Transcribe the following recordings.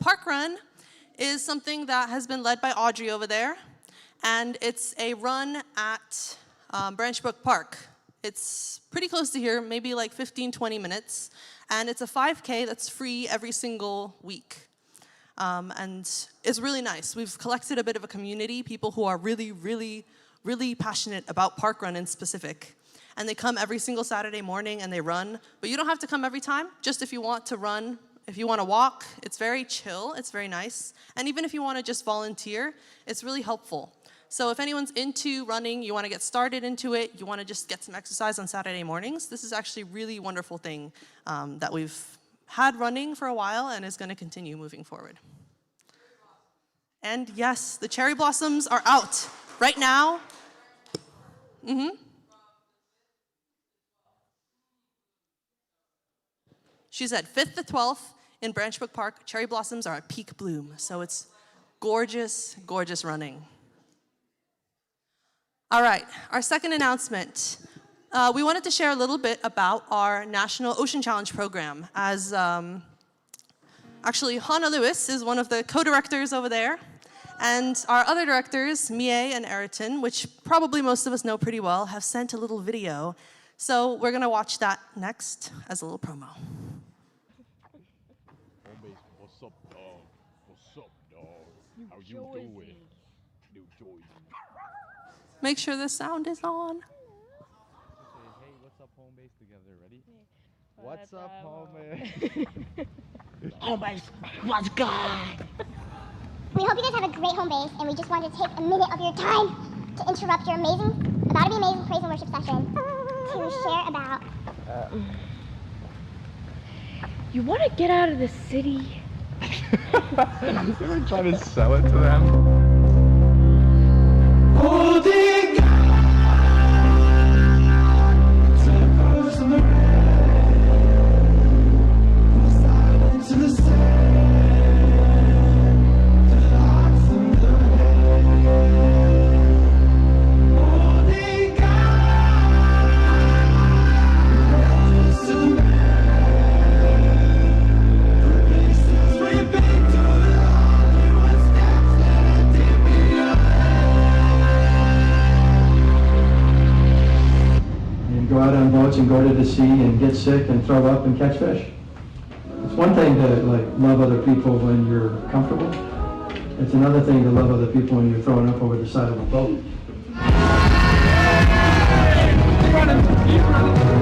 Park Run is something that has been led by Audrey over there, and it's a run at Branch Brook Park. It's pretty close to here, maybe like 15, 20 minutes, and it's a 5K that's free every single week. And it's really nice. We've collected a bit of a community, people who are really, really, really passionate about Park Run in specific. And they come every single Saturday morning and they run. But you don't have to come every time, just if you want to run. If you want to walk, it's very chill, it's very nice. And even if you want to just volunteer, it's really helpful. So if anyone's into running, you want to get started into it, you want to just get some exercise on Saturday mornings, this is actually a really wonderful thing that we've had running for a while and is going to continue moving forward. And yes, the cherry blossoms are out right now. She said 5th to 12th in Branch Brook Park, cherry blossoms are at peak bloom. So it's gorgeous, gorgeous running. All right, our second announcement. We wanted to share a little bit about our National Ocean Challenge program. As actually, Hannah Lewis is one of the co-directors over there. And our other directors, Mie and Eriton, which probably most of us know pretty well, have sent a little video. So we're going to watch that next as a little promo. What's up, dog? What's up, dog? How you doing? New Joy. Make sure the sound is on. Hey, what's up, home base? Together, ready? What's up, home base? Home base, let's go! We hope you guys have a great home base, and we just wanted to take a minute of your time to interrupt your about to be amazing praise and worship session to share about. You want to get out of the city? You're trying to sell it to them? Holding and go to the sea and get sick and throw up and catch fish. It's one thing to love other people when you're comfortable. It's another thing to love other people when you're throwing up over the side of a boat. Keep running.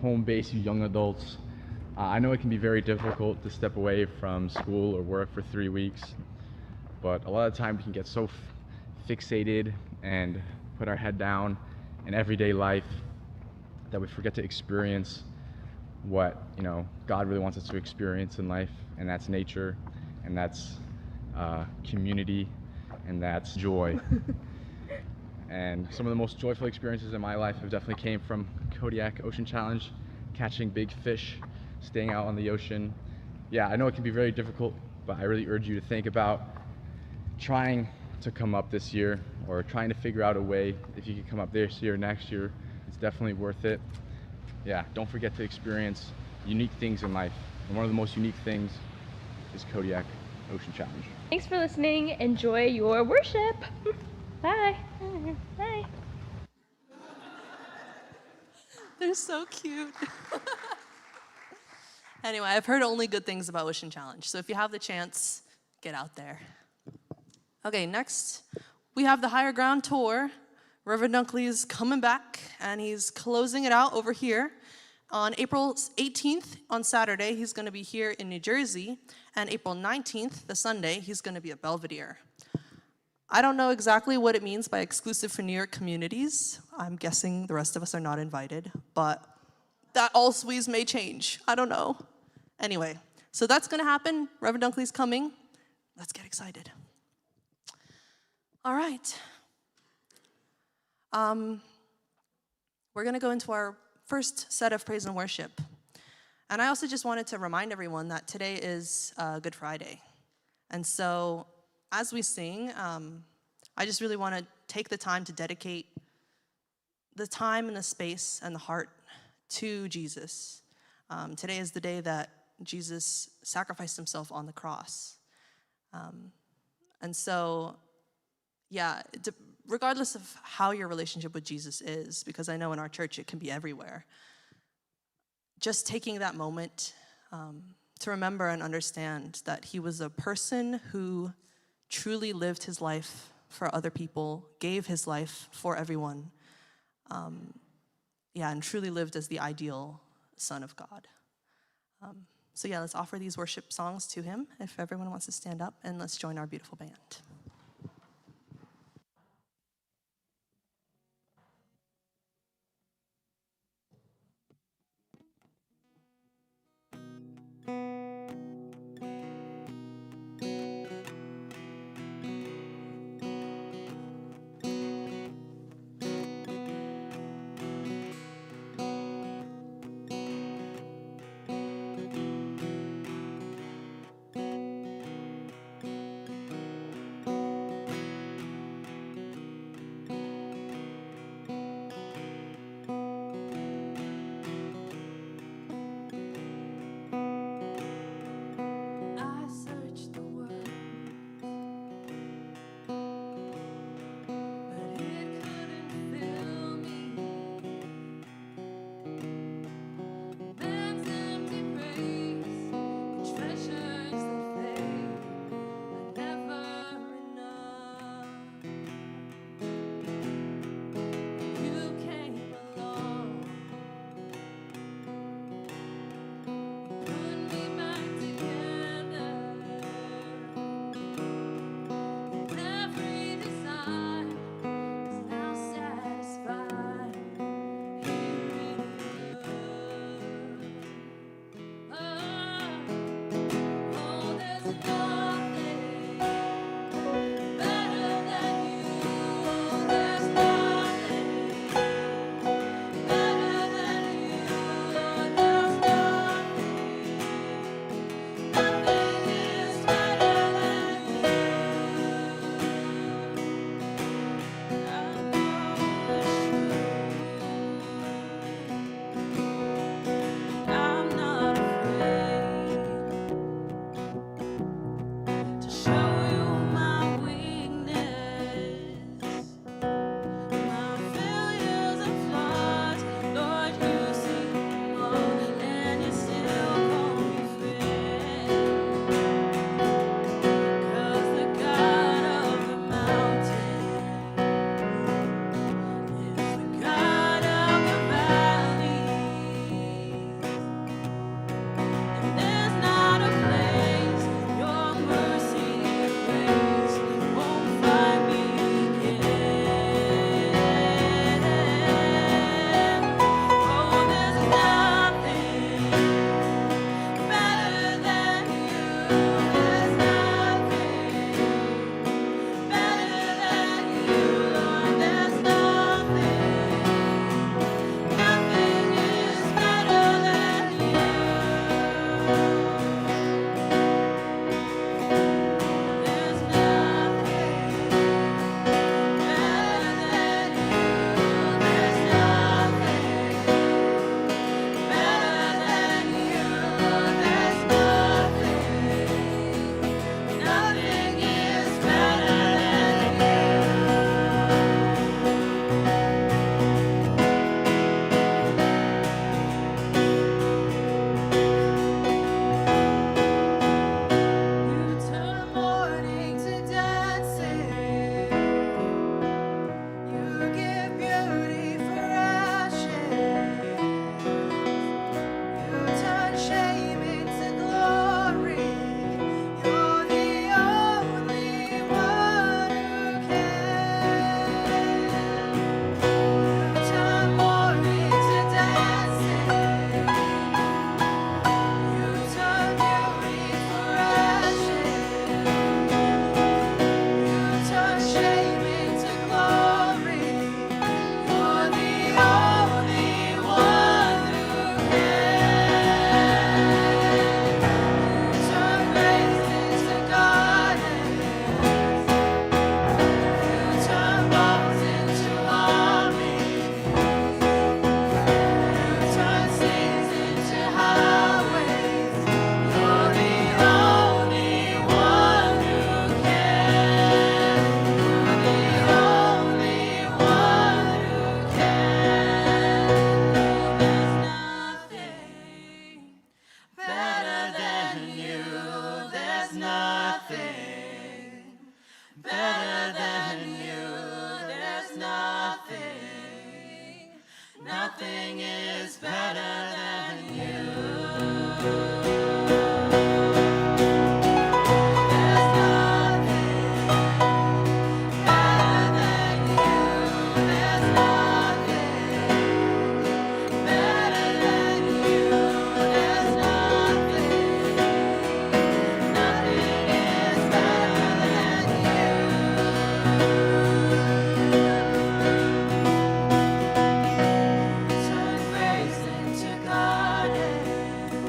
Home base, you young adults, I know it can be very difficult to step away from school or work for 3 weeks, but a lot of times we can get so fixated and put our head down in everyday life that we forget to experience what God really wants us to experience in life, and that's nature, and that's community, and that's joy. And some of the most joyful experiences in my life have definitely came from Kodiak Ocean Challenge, catching big fish, staying out on the ocean. Yeah, I know it can be very difficult, but I really urge you to think about trying to come up this year, or trying to figure out a way if you can come up this year, next year. It's definitely worth it. Yeah, don't forget to experience unique things in life. And one of the most unique things is Kodiak Ocean Challenge. Thanks for listening. Enjoy your worship. Bye. Bye. They're so cute. Anyway, I've heard only good things about Wish and Challenge, so if you have the chance, get out there. Okay, next, we have the Higher Ground Tour. Reverend Dunkley's coming back, and he's closing it out over here. On April 18th, on Saturday, he's going to be here in New Jersey, and April 19th, the Sunday, he's going to be at Belvedere. I don't know exactly what it means by exclusive for New York communities. I'm guessing the rest of us are not invited, but that always may change. I don't know. Anyway, so that's going to happen. Reverend Dunkley's coming. Let's get excited. All right. We're going to go into our first set of praise and worship. And I also just wanted to remind everyone that today is Good Friday. And so as we sing, I just really want to take the time to dedicate the time and the space and the heart to Jesus. Today is the day that Jesus sacrificed himself on the cross. And so, yeah, regardless of how your relationship with Jesus is, because I know in our church it can be everywhere, just taking that moment to remember and understand that he was a person who truly lived his life for other people, gave his life for everyone, and truly lived as the ideal Son of God. So yeah, let's offer these worship songs to him if everyone wants to stand up, and let's join our beautiful band. Nothing is better than you. There's nothing better than you. There's nothing better than you. There's nothing, nothing is better than you. Turn grace into gardens.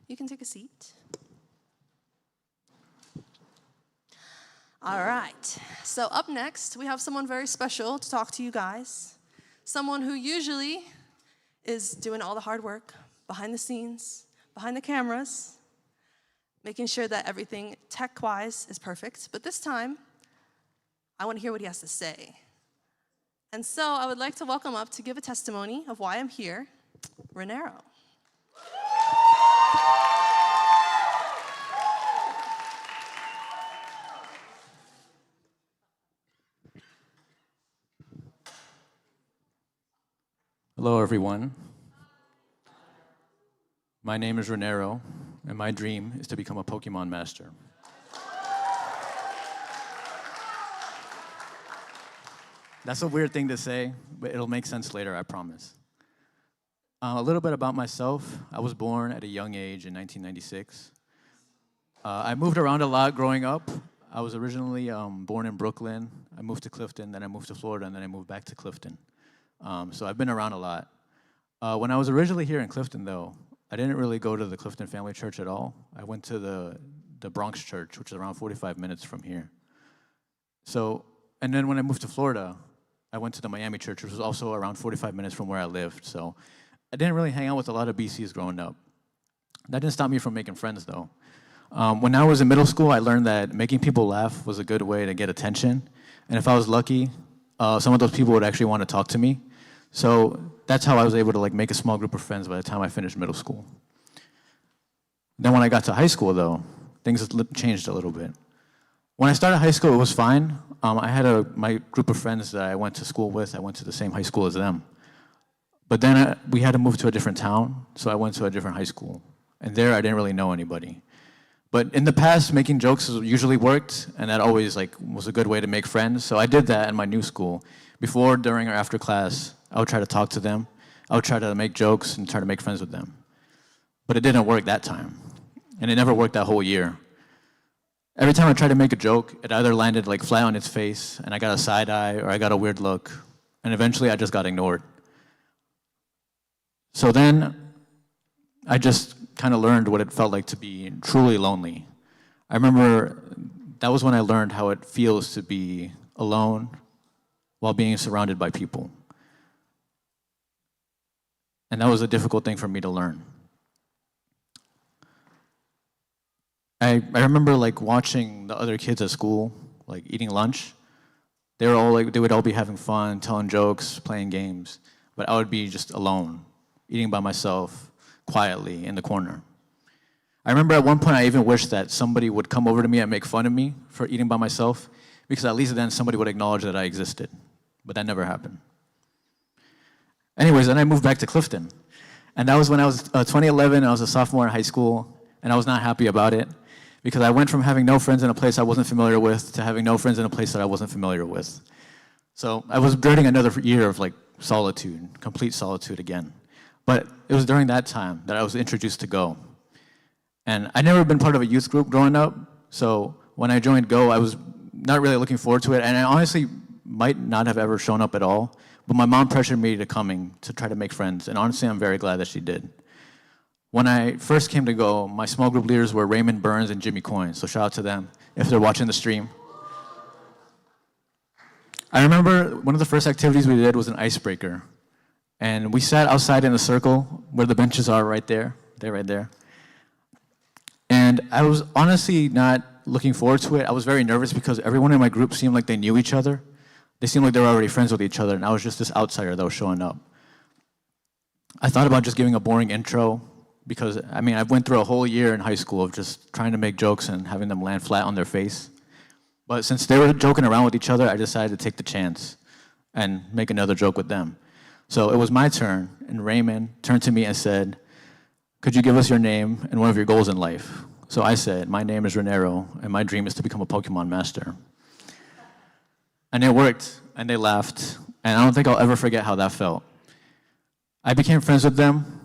You can take a seat. All right, so up next, we have someone very special to talk to you guys. Someone who usually is doing all the hard work behind the scenes, behind the cameras, making sure that everything tech-wise is perfect. But this time, I want to hear what he has to say. And so I would like to welcome up to give a testimony of why I'm here, Renero. Hello, everyone. My name is Renero, and my dream is to become a Pokemon master. That's a weird thing to say, but it'll make sense later, I promise. A little bit about myself. I was born at a young age in 1996. I moved around a lot growing up. I was originally born in Brooklyn. I moved to Clifton, then I moved to Florida, and then I moved back to Clifton. So I've been around a lot. When I was originally here in Clifton, though, I didn't really go to the Clifton Family Church at all. I went to the Bronx Church, which is around 45 minutes from here. So, and then when I moved to Florida, I went to the Miami Church, which was also around 45 minutes from where I lived. So I didn't really hang out with a lot of BCs growing up. That didn't stop me from making friends, though. When I was in middle school, I learned that making people laugh was a good way to get attention. And if I was lucky, some of those people would actually want to talk to me. So that's how I was able to make a small group of friends by the time I finished middle school. Then when I got to high school, though, things changed a little bit. When I started high school, it was fine. I had my group of friends that I went to school with. I went to the same high school as them. But then we had to move to a different town, so I went to a different high school. And there, I didn't really know anybody. But in the past, making jokes usually worked, and that always was a good way to make friends. So I did that in my new school. Before, during, or after class, I would try to talk to them. I would try to make jokes and try to make friends with them. But it didn't work that time. And it never worked that whole year. Every time I tried to make a joke, it either landed flat on its face, and I got a side eye, or I got a weird look. And eventually, I just got ignored. So then, I just kind of learned what it felt like to be truly lonely. I remember that was when I learned how it feels to be alone while being surrounded by people. And that was a difficult thing for me to learn. I remember watching the other kids at school, eating lunch. They would all be having fun, telling jokes, playing games, but I would be just alone, eating by myself, quietly in the corner. I remember at one point I even wished that somebody would come over to me and make fun of me for eating by myself, because at least then somebody would acknowledge that I existed. But that never happened. Anyways, then I moved back to Clifton. And that was when I was 2011, I was a sophomore in high school, and I was not happy about it, because I went from having no friends in a place I wasn't familiar with to having no friends in a place that I wasn't familiar with. So I was dreading another year of solitude, complete solitude again. But it was during that time that I was introduced to Go. And I'd never been part of a youth group growing up, so when I joined Go, I was not really looking forward to it, and I honestly might not have ever shown up at all, but my mom pressured me to coming to try to make friends, and honestly, I'm very glad that she did. When I first came to Go, my small group leaders were Raymond Burns and Jimmy Coyne, so shout out to them if they're watching the stream. I remember one of the first activities we did was an icebreaker. And we sat outside in a circle where the benches are right there. They're right there. And I was honestly not looking forward to it. I was very nervous because everyone in my group seemed like they knew each other. They seemed like they were already friends with each other, and I was just this outsider that was showing up. I thought about just giving a boring intro because, I went through a whole year in high school of just trying to make jokes and having them land flat on their face. But since they were joking around with each other, I decided to take the chance and make another joke with them. So it was my turn, and Raymond turned to me and said, "Could you give us your name and one of your goals in life?" So I said, "My name is Renero, and my dream is to become a Pokemon master." And it worked, and they laughed, and I don't think I'll ever forget how that felt. I became friends with them,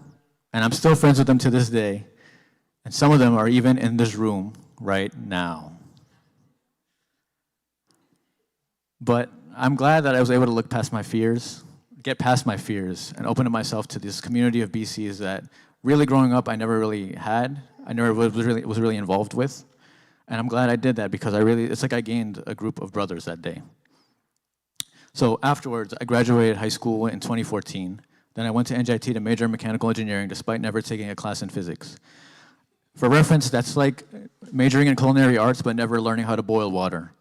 and I'm still friends with them to this day, and some of them are even in this room right now. But I'm glad that I was able to get past my fears, and open up myself to this community of BCs that really growing up I never really had. I never was really involved with. And I'm glad I did that because it's like I gained a group of brothers that day. So afterwards, I graduated high school in 2014. Then I went to NJIT to major in mechanical engineering despite never taking a class in physics. For reference, that's like majoring in culinary arts but never learning how to boil water.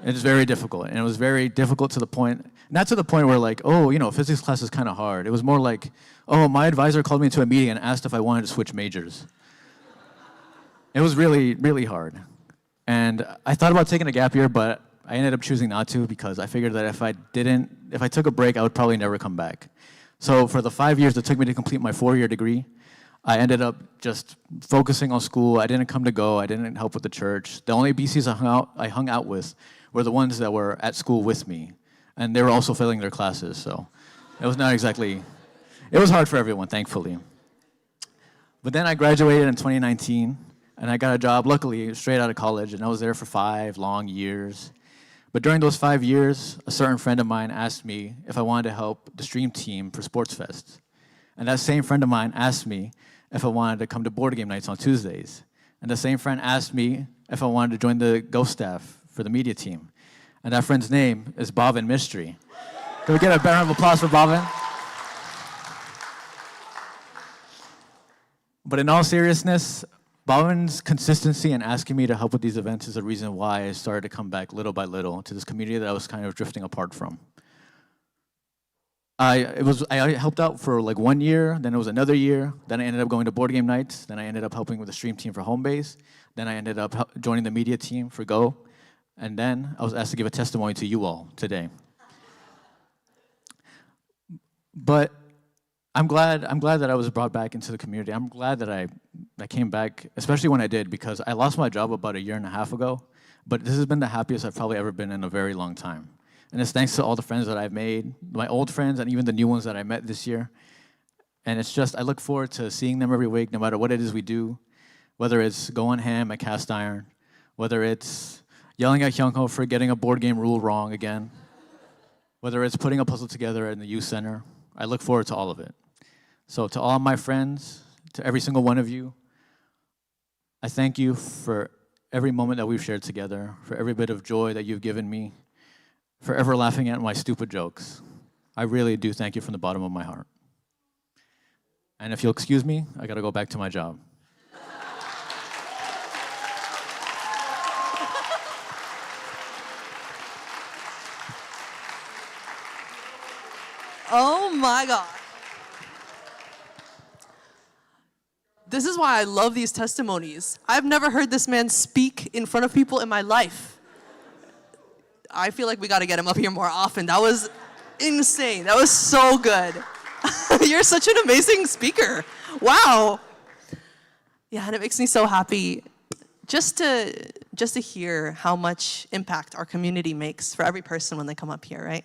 It's very difficult, and it was very difficult to the point, not to the point where like, oh, you know, physics class is kind of hard. It was more like, oh, my advisor called me into a meeting and asked if I wanted to switch majors. It was really, really hard. And I thought about taking a gap year, but I ended up choosing not to because I figured that if I took a break, I would probably never come back. So for the 5 years it took me to complete my 4-year degree, I ended up just focusing on school. I didn't come to go. I didn't help with the church. The only BCs I hung out with were the ones that were at school with me. And they were also failing their classes, so it was not exactly, it was hard for everyone, thankfully. But then I graduated in 2019, and I got a job, luckily, straight out of college, and I was there for 5 long years. But during those 5 years, a certain friend of mine asked me if I wanted to help the stream team for Sports Fest. And that same friend of mine asked me if I wanted to come to board game nights on Tuesdays. And the same friend asked me if I wanted to join the Ghost staff for the media team. And that friend's name is Bhavin Mistry. Can we get a round of applause for Bhavin? But in all seriousness, Bhavin's consistency in asking me to help with these events is the reason why I started to come back little by little to this community that I was kind of drifting apart from. I helped out for like 1 year, then it was another year, then I ended up going to board game nights, then I ended up helping with the stream team for Homebase, then I ended up joining the media team for Go, and then I was asked to give a testimony to you all today. But I'm glad that I was brought back into the community. I'm glad that I came back, especially when I did, because I lost my job about 1.5 years ago, but this has been the happiest I've probably ever been in a very long time. And it's thanks to all the friends that I've made, my old friends and even the new ones that I met this year. And it's just, I look forward to seeing them every week, no matter what it is we do, whether it's going ham at Cast Iron, whether it's yelling at Hyungho for getting a board game rule wrong again, whether it's putting a puzzle together in the youth center. I look forward to all of it. So to all my friends, to every single one of you, I thank you for every moment that we've shared together, for every bit of joy that you've given me, for ever laughing at my stupid jokes. I really do thank you from the bottom of my heart. And if you'll excuse me, I gotta go back to my job. Oh my God. This is why I love these testimonies. I've never heard this man speak in front of people in my life. I feel like we gotta get him up here more often. That was insane. That was so good. You're such an amazing speaker. Wow. Yeah, and it makes me so happy just to hear how much impact our community makes for every person when they come up here, right?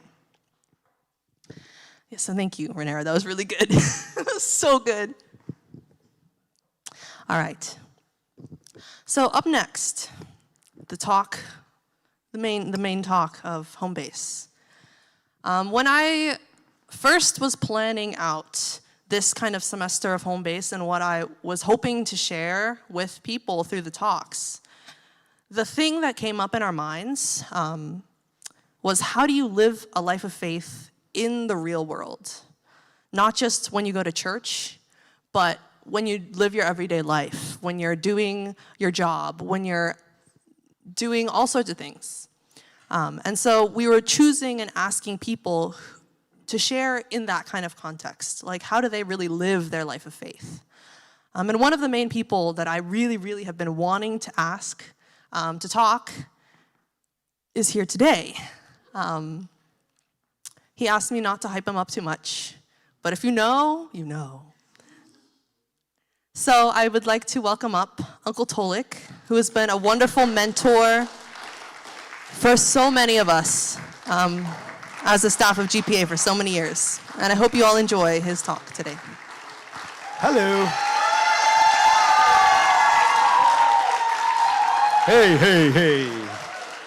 Yeah, so thank you, Renera. That was really good. That was so good. All right. So up next, the main talk of Homebase. When I first was planning out this kind of semester of Homebase and what I was hoping to share with people through the talks, the thing that came up in our minds was, how do you live a life of faith in the real world? Not just when you go to church, but when you live your everyday life, when you're doing your job, when you're doing all sorts of things. And so we were choosing and asking people to share in that kind of context. Like, how do they really live their life of faith? And one of the main people that I really, really have been wanting to ask to talk is here today. He asked me not to hype him up too much, but if you know, you know. So I would like to welcome up Uncle Tolik, who has been a wonderful mentor for so many of us as a staff of GPA for so many years. And I hope you all enjoy his talk today. Hello. Hey.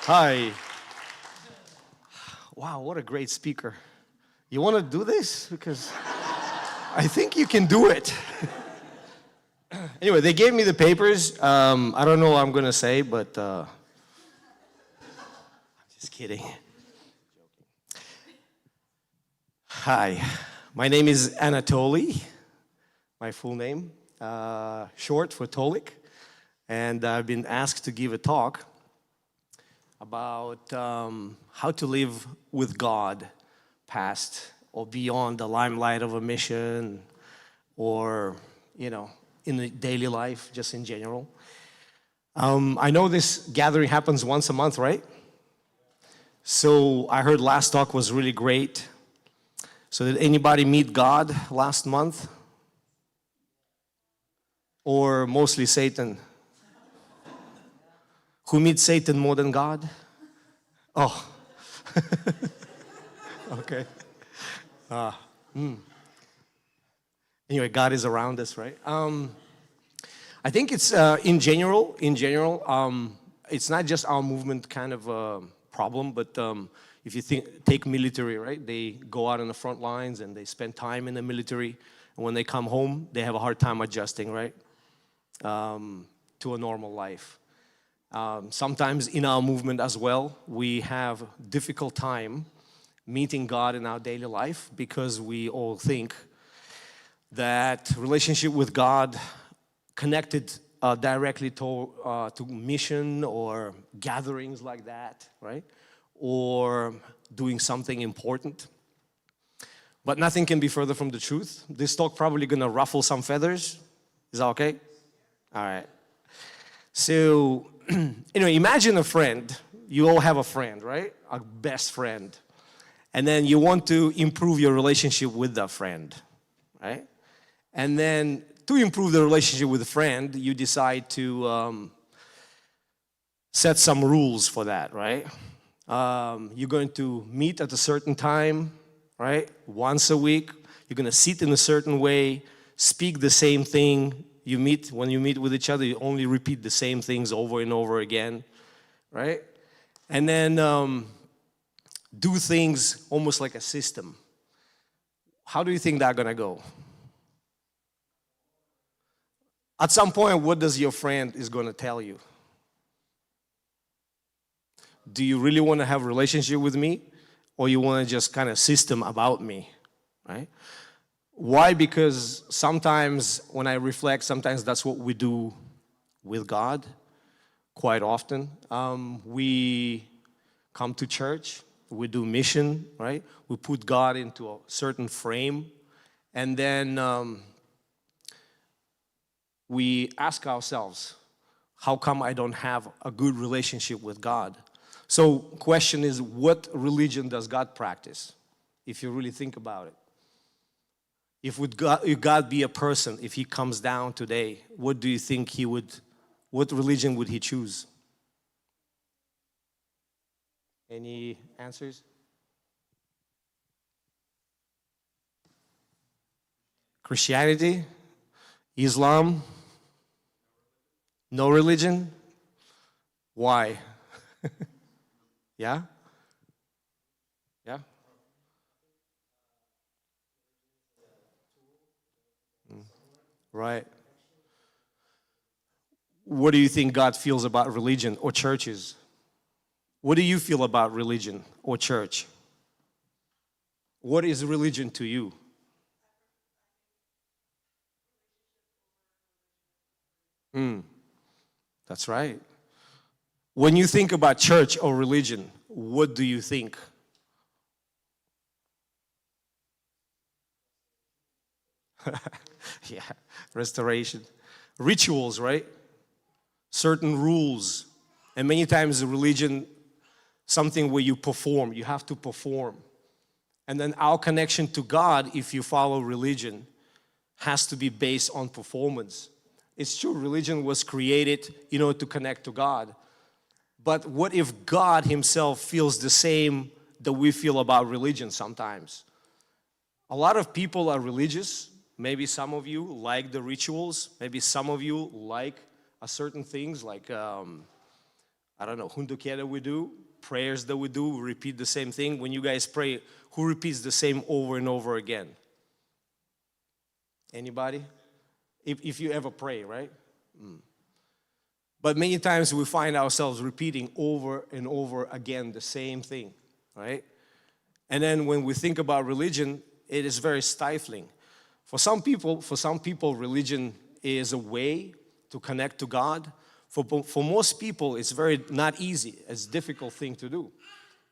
Hi. Wow, what a great speaker. You want to do this? Because I think you can do it. Anyway, they gave me the papers. I don't know what I'm going to say, but I'm just kidding. Hi, my name is Anatoly, my full name, short for Tolik, and I've been asked to give a talk about how to live with God past or beyond the limelight of a mission or, you know, in the daily life, just in general. I know this gathering happens once a month, right? So I heard last talk was really great. So did anybody meet God last month? Or mostly Satan? Who meets Satan more than God? Oh. Okay. Anyway, God is around us, right? I think it's in general, it's not just our movement kind of problem, but if you take military, right? They go out on the front lines and they spend time in the military, and when they come home, they have a hard time adjusting, right? To a normal life. Sometimes in our movement as well, we have difficult time meeting God in our daily life because we all think that relationship with God connected directly to mission or gatherings like that, right? Or doing something important. But nothing can be further from the truth. This talk probably gonna ruffle some feathers. Is that okay? All right. So, imagine a friend. You all have a friend, right? A best friend. And then you want to improve your relationship with that friend, right? And then to improve the relationship with a friend, you decide to set some rules for that, right? You're going to meet at a certain time, right? Once a week. You're going to sit in a certain way, speak the same thing. When you meet with each other, you only repeat the same things over and over again, right? And then do things almost like a system. How do you think that's going to go? At some point, what does your friend is going to tell you? Do you really want to have a relationship with me? Or you want to just kind of system about me, right? Why? Because sometimes when I reflect, sometimes that's what we do with God quite often. We come to church, we do mission, right? We put God into a certain frame, and then we ask ourselves, how come I don't have a good relationship with God? So question is, what religion does God practice? If you really think about it. If God be a person, if he comes down today, what do you think what religion would he choose? Any answers? Christianity? Islam? No religion? Why? Yeah? Yeah? Right. What do you think God feels about religion or churches? What do you feel about religion or church? What is religion to you? That's right. When you think about church or religion, what do you think? Yeah, restoration. Rituals, right? Certain rules. And many times religion, something where you perform, you have to perform. And then our connection to God, if you follow religion, has to be based on performance. It's true, religion was created, to connect to God. But what if God himself feels the same that we feel about religion sometimes? A lot of people are religious. Maybe some of you like the rituals. Maybe some of you like certain things like, hundukia that we do, prayers that we do, we repeat the same thing. When you guys pray, who repeats the same over and over again? Anybody? If you ever pray, right? But many times we find ourselves repeating over and over again the same thing, right? And then when we think about religion, it is very stifling. For some people, religion is a way to connect to God. For most people, it's very not easy. It's a difficult thing to do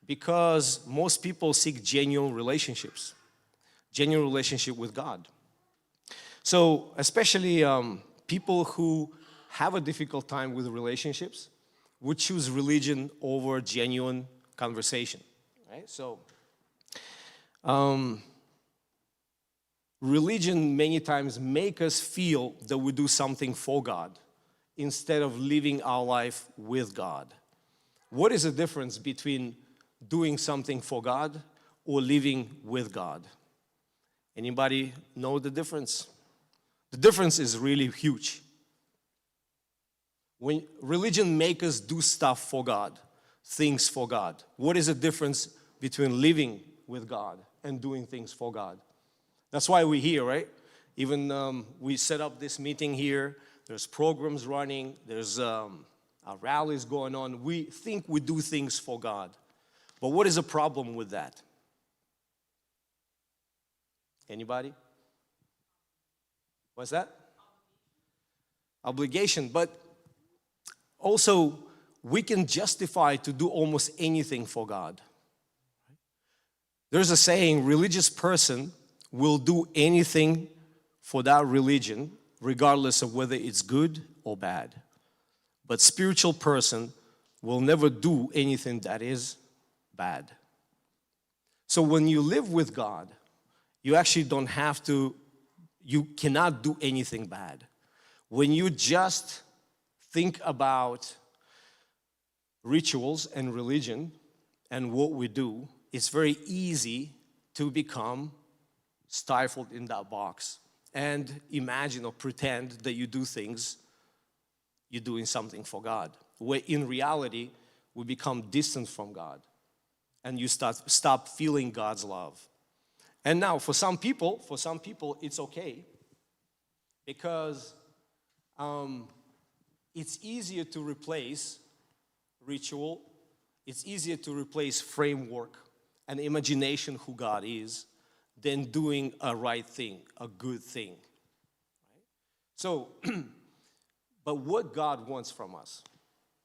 because most people seek genuine relationships with God. So especially people who have a difficult time with relationships would choose religion over genuine conversation, right? So religion many times make us feel that we do something for God instead of living our life with God. What is the difference between doing something for God or living with God? Anybody know the difference? The difference is really huge. When religion makes us do stuff for God, things for God, what is the difference between living with God and doing things for God? That's why we're here, right? Even we set up this meeting here. There's programs running. There's rallies going on. We think we do things for God. But what is the problem with that? Anybody? What's that? Obligation. But also, we can justify to do almost anything for God. There's a saying, religious person will do anything for that religion, regardless of whether it's good or bad. But spiritual person will never do anything that is bad. So when you live with God, you actually don't have to, you cannot do anything bad. When you just think about rituals and religion and what we do, it's very easy to become stifled in that box and imagine or pretend that you do things, you're doing something for God. Where in reality, we become distant from God and you stop feeling God's love. And now for some people, it's okay because it's easier to replace ritual, it's easier to replace framework and imagination who God is than doing a right thing, a good thing. Right? So, but what God wants from us,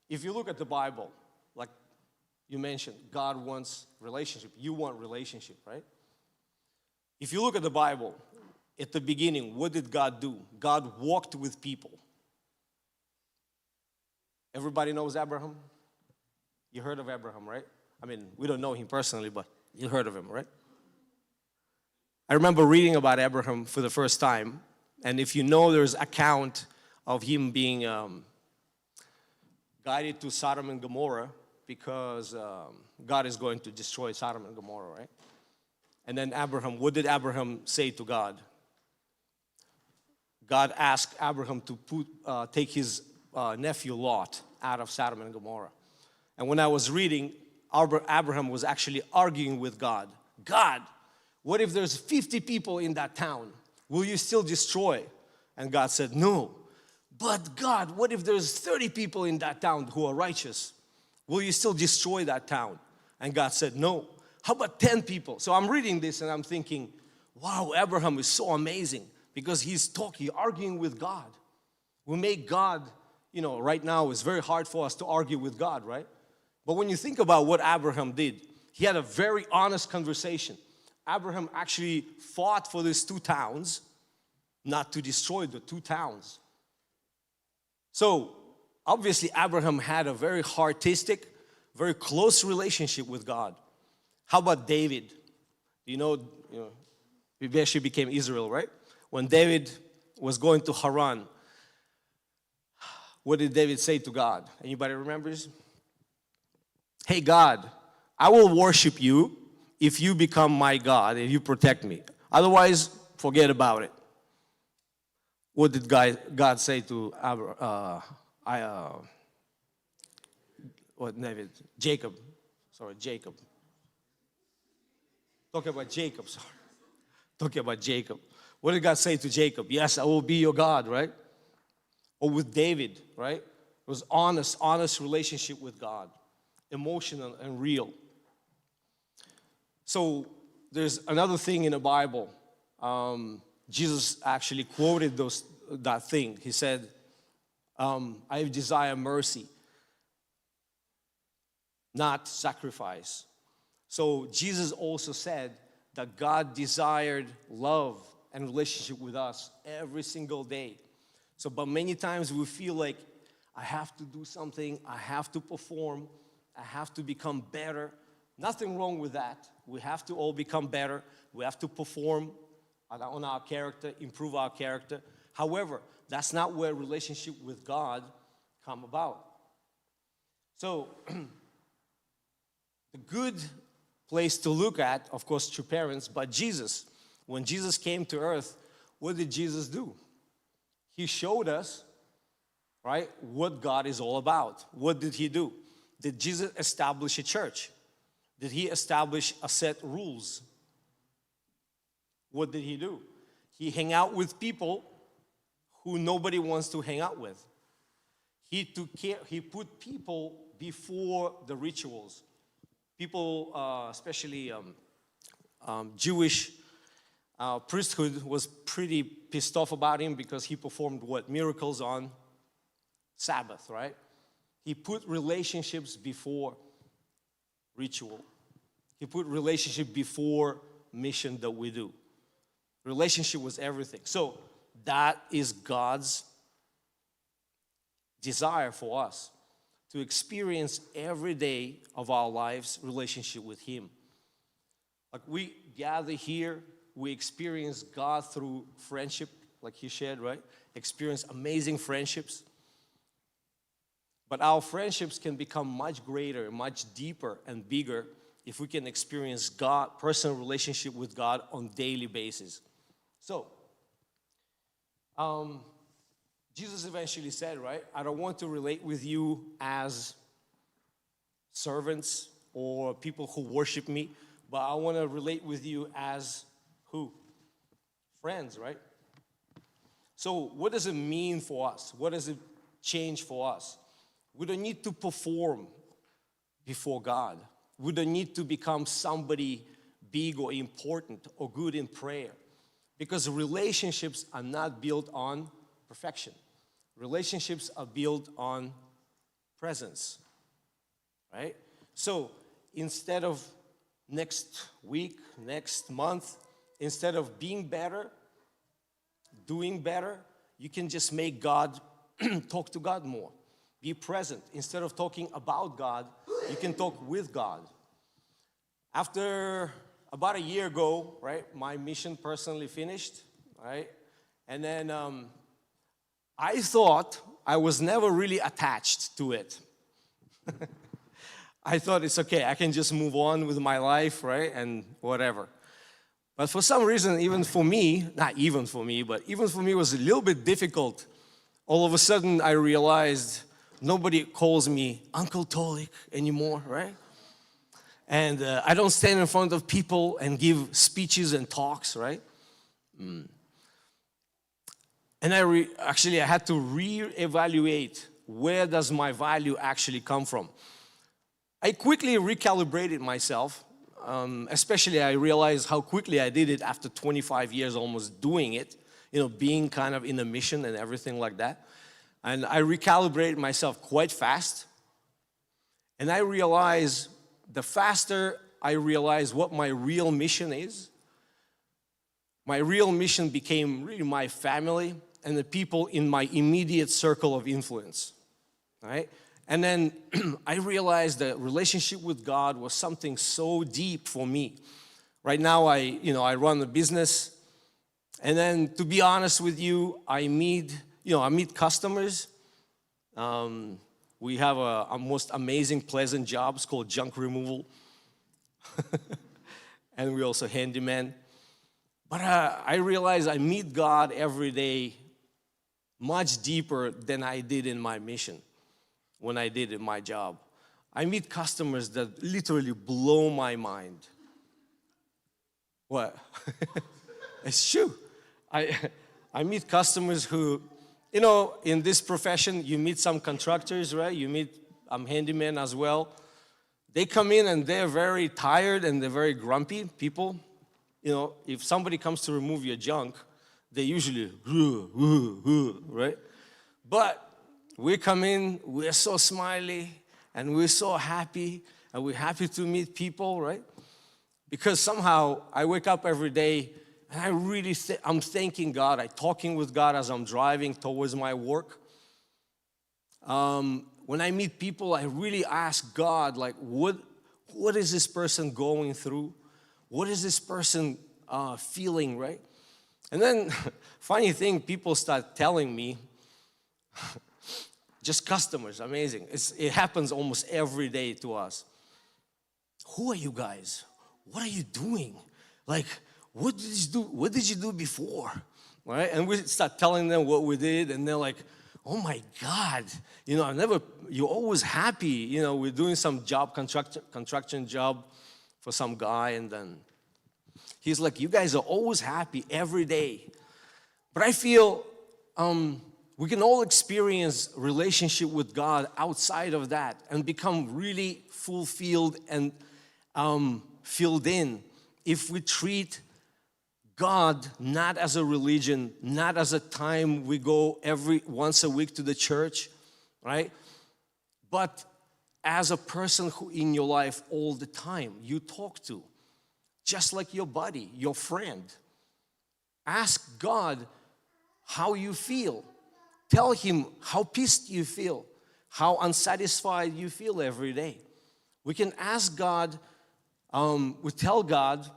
if you look at the Bible, like you mentioned, God wants relationship. You want relationship, right? If you look at the Bible, at the beginning, what did God do? God walked with people. Everybody knows Abraham? You heard of Abraham, right? I mean, we don't know him personally, but you heard of him, right? I remember reading about Abraham for the first time, and if you know, there's account of him being guided to Sodom and Gomorrah because God is going to destroy Sodom and Gomorrah, right? And then Abraham, what did Abraham say to God? God asked Abraham to take his nephew Lot out of Sodom and Gomorrah. And when I was reading, Abraham was actually arguing with God. God, what if there's 50 people in that town? Will you still destroy? And God said, no. But God, what if there's 30 people in that town who are righteous? Will you still destroy that town? And God said, no. How about 10 people? So I'm reading this and I'm thinking, wow, Abraham is so amazing because he's arguing with God. We make God, you know, right now it's very hard for us to argue with God, right? But when you think about what Abraham did, he had a very honest conversation. Abraham actually fought for these two towns, not to destroy the two towns. So obviously Abraham had a very artistic, very close relationship with God. How about David? You know, he eventually became Israel, right? When David was going to Haran, what did David say to God? Anybody remembers? Hey God, I will worship you if you become my God and you protect me. Otherwise, forget about it. What did God say to David? Jacob. Talking about Jacob. What did God say to Jacob? Yes, I will be your God, right? Or with David, right? It was honest relationship with God, emotional and real. So there's another thing in the Bible. Jesus actually quoted that thing. He said, I desire mercy, not sacrifice. So Jesus also said that God desired love and relationship with us every single day. So, but many times we feel like I have to do something, I have to perform, I have to become better. Nothing wrong with that. We have to all become better. We have to perform on our character, improve our character. However, that's not where relationship with God come about. So, the good place to look at, of course, true parents, but Jesus. When Jesus came to earth, what did Jesus do? He showed us, right, what God is all about. What did he do? Did Jesus establish a church? Did he establish a set rules? What did he do? He hung out with people who nobody wants to hang out with. He took care, he put people before the rituals. People, especially Jewish priesthood, was pretty pissed off about him because he performed miracles on Sabbath, right? He put relationships before ritual. He put relationship before mission that we do. Relationship was everything. So that is God's desire for us, to experience every day of our lives relationship with him. Like we gather here, we experience God through friendship, like he shared, right? Experience amazing friendships. But our friendships can become much greater, much deeper and bigger if we can experience God, personal relationship with God on daily basis. So, Jesus eventually said, right, I don't want to relate with you as servants or people who worship me, but I want to relate with you as who? Friends, right? So what does it mean for us? What does it change for us? We don't need to perform before God. We don't need to become somebody big or important or good in prayer, because relationships are not built on perfection. Relationships are built on presence, right? So instead of next week, next month, instead of being better, doing better, you can just make God, talk to God more. Be present. Instead of talking about God, you can talk with God. After about a year ago, right, my mission personally finished, right? And then I thought I was never really attached to it. I thought it's okay, I can just move on with my life, right, and whatever. But for some reason, even for me, not even for me, but even for me, it was a little bit difficult. All of a sudden, I realized nobody calls me Uncle Tolik anymore, right? And I don't stand in front of people and give speeches and talks, right? And I had to reevaluate, where does my value actually come from? I quickly recalibrated myself. Especially I realized how quickly I did it after 25 years almost doing it, you know, being kind of in a mission and everything like that. And I recalibrated myself quite fast. And I realized, the faster I realized what my real mission is, my real mission became really my family and the people in my immediate circle of influence, right? And then I realized that relationship with God was something so deep for me. Right now, I run a business, and then to be honest with you, I meet customers. We have a most amazing, pleasant job. It's called junk removal, and we also handyman. But I realized I meet God every day much deeper than I did in my mission. When I did in my job, I meet customers that literally blow my mind. What? It's true. I meet customers who, in this profession, you meet some contractors, right? I'm handyman as well. They come in and they're very tired and they're very grumpy people. If somebody comes to remove your junk, they usually, right? But we come in, we're so smiley and we're so happy and we're happy to meet people, right? Because somehow I wake up every day and I'm thanking God. I'm talking with God as I'm driving towards my work. When I meet people, I really ask God, like, what is this person going through? What is this person feeling, right? And then, funny thing, people start telling me, just customers, amazing. It happens almost every day to us. Who are you guys? What are you doing? Like, what did you do before? Right? And we start telling them what we did, and they're like, oh my God, you're always happy. We're doing some construction job for some guy, and then he's like, you guys are always happy every day. But I feel we can all experience relationship with God outside of that and become really fulfilled and filled in if we treat God not as a religion, not as a time we go once a week to the church, right? But as a person who in your life all the time you talk to, just like your buddy, your friend. Ask God how you feel. Tell Him how pissed you feel, how unsatisfied you feel every day. We can ask God, we tell God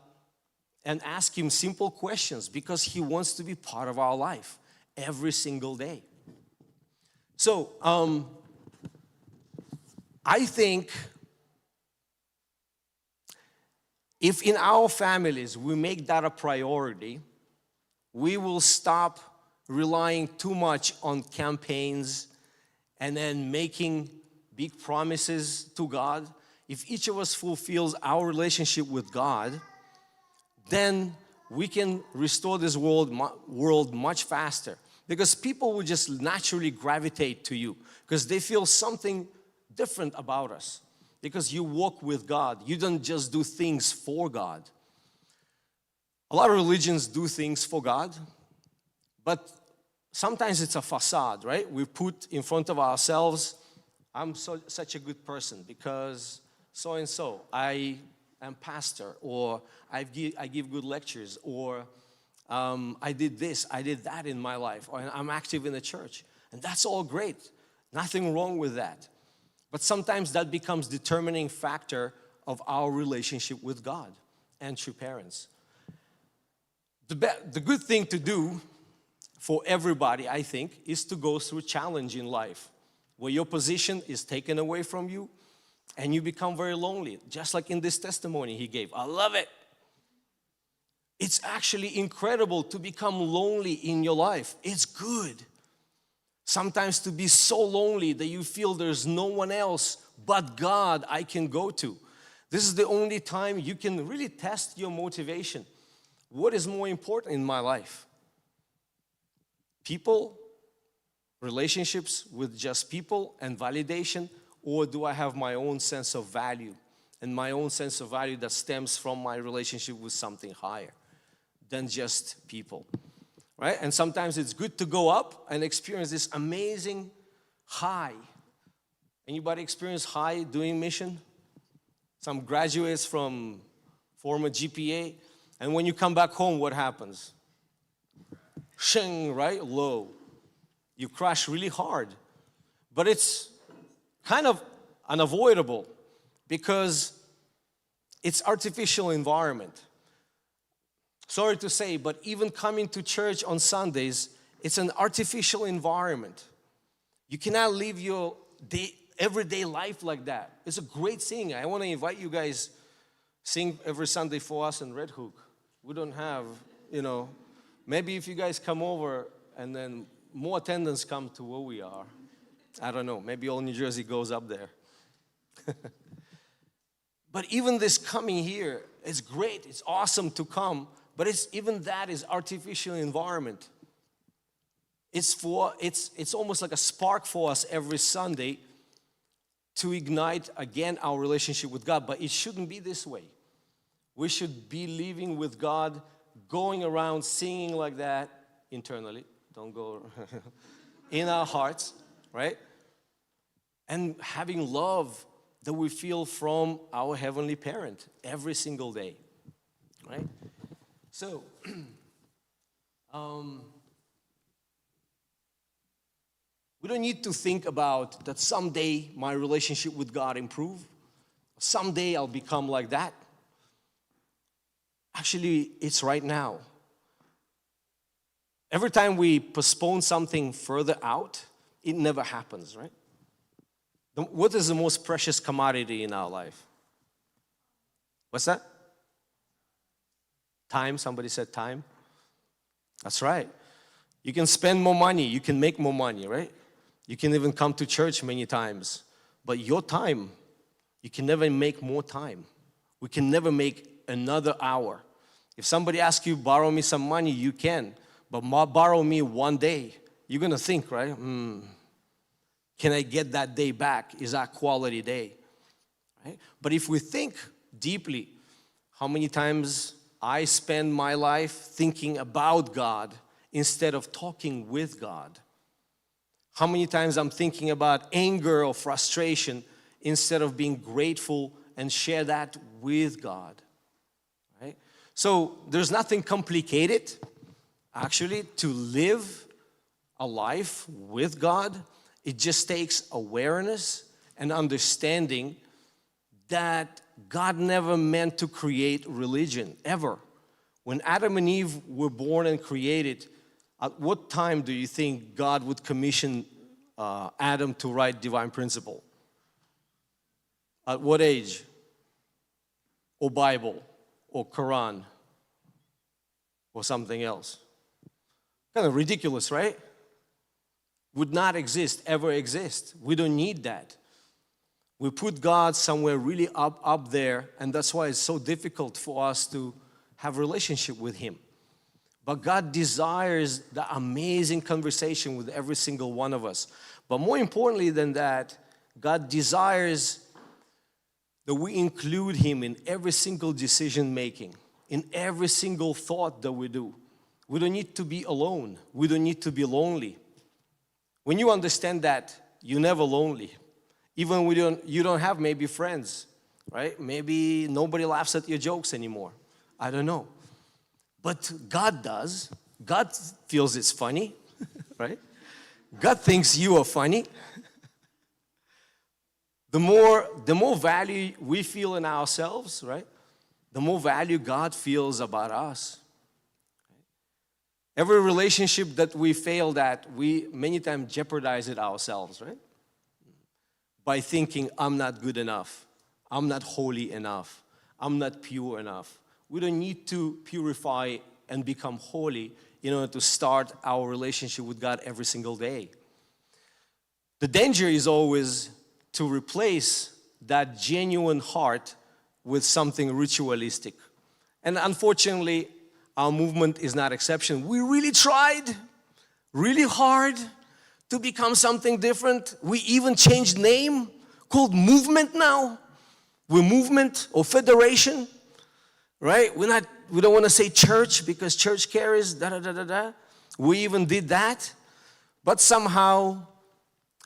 and ask Him simple questions because He wants to be part of our life every single day. So, I think if in our families we make that a priority, we will stop relying too much on campaigns and then making big promises to God. If each of us fulfills our relationship with God, then we can restore this world much faster. Because people will just naturally gravitate to you because they feel something different about us. Because you walk with God. You don't just do things for God. A lot of religions do things for God, but sometimes it's a facade, right? We put in front of ourselves, I'm such a good person because so-and-so, I am pastor, or I give good lectures, or I did this, I did that in my life, or I'm active in the church. And that's all great. Nothing wrong with that. But sometimes that becomes determining factor of our relationship with God and true parents. The good thing to do for everybody, I think, is to go through challenge in life where your position is taken away from you and you become very lonely, just like in this testimony he gave. I love it. It's actually incredible to become lonely in your life. It's good. Sometimes to be so lonely that you feel there's no one else but God I can go to. This is the only time you can really test your motivation. What is more important in my life? People, relationships with just people and validation, or do I have my own sense of value and my own sense of value that stems from my relationship with something higher than just people, right? And sometimes it's good to go up and experience this amazing high. Anybody experience high doing mission? Some graduates from former GPA, and when you come back home, what happens? Shing, right? Low. You crash really hard. But it's kind of unavoidable because it's artificial environment. Sorry to say, but even coming to church on Sundays, it's an artificial environment. You cannot live your everyday life like that. It's a great thing. I want to invite you guys sing every Sunday for us in Red Hook. We don't have, maybe if you guys come over and then more attendants come to where we are. I don't know, maybe all New Jersey goes up there. But even this coming here, it's great, it's awesome to come, But even that is artificial environment. It's almost like a spark for us every Sunday to ignite again our relationship with God. But it shouldn't be this way. We should be living with God, going around singing like that internally. Don't go in our hearts, right? And having love that we feel from our Heavenly Parent every single day, right? So, we don't need to think about that someday my relationship with God improve. Someday I'll become like that. Actually, it's right now. Every time we postpone something further out, it never happens, right? What is the most precious commodity in our life? What's that? Time. Somebody said time. That's right. You can spend more money. You can make more money, right? You can even come to church many times. But your time, you can never make more time. We can never make another hour. If somebody asks you, borrow me some money, you can. But borrow me one day. You're going to think, right? Can I get that day back? Is that quality day? Right? But if we think deeply, how many times I spend my life thinking about God instead of talking with God? How many times I'm thinking about anger or frustration instead of being grateful and share that with God? Right? So there's nothing complicated, actually, to live a life with God. It just takes awareness and understanding that God never meant to create religion, ever. When Adam and Eve were born and created, at what time do you think God would commission Adam to write divine principle? At what age? Or Bible, or Quran, or something else? Kind of ridiculous, right? Would not exist, ever exist. We don't need that. We put God somewhere really up there, and that's why it's so difficult for us to have a relationship with Him. But God desires the amazing conversation with every single one of us. But more importantly than that, God desires that we include Him in every single decision making, in every single thought that we do. We don't need to be alone. We don't need to be lonely. When you understand that, you're never lonely. Even when you don't have maybe friends, right? Maybe nobody laughs at your jokes anymore. I don't know. But God does. God feels it's funny, right? God thinks you are funny. The more value we feel in ourselves, right? The more value God feels about us. Every relationship that we failed at, we many times jeopardize it ourselves, right? By thinking, I'm not good enough. I'm not holy enough. I'm not pure enough. We don't need to purify and become holy in order to start our relationship with God every single day. The danger is always to replace that genuine heart with something ritualistic. And unfortunately, our movement is not exception. We really tried really hard to become something different. We even changed name, called Movement now. We're Movement or Federation, right? We don't want to say church because church carries da-da-da-da-da. We even did that. But somehow,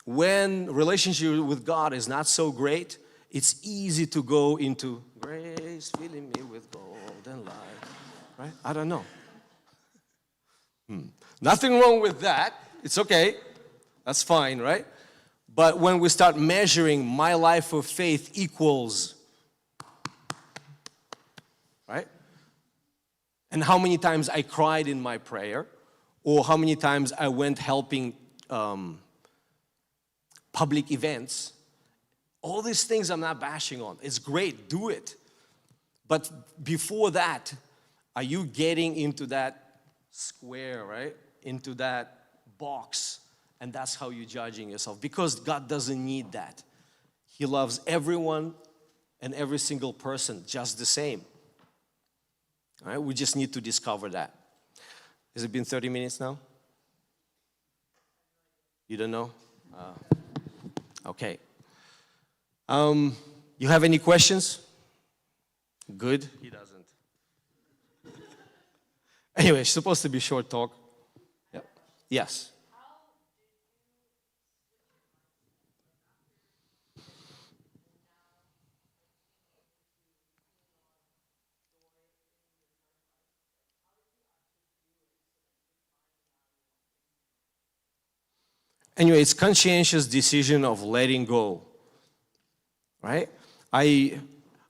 when relationship with God is not so great, it's easy to go into grace filling me with golden light. Right? I don't know. Nothing wrong with that. It's okay. That's fine, right? But when we start measuring my life of faith equals, right? And how many times I cried in my prayer, or how many times I went helping public events, all these things I'm not bashing on. It's great, do it. But before that, are you getting into that square, right? Into that box, and that's how you're judging yourself. Because God doesn't need that. He loves everyone and every single person just the same. All right? We just need to discover that. Has it been 30 minutes now? You don't know? Okay. You have any questions? Good. He doesn't. Anyway, it's supposed to be short talk. Yep. Yes. Anyway, it's conscientious decision of letting go, right?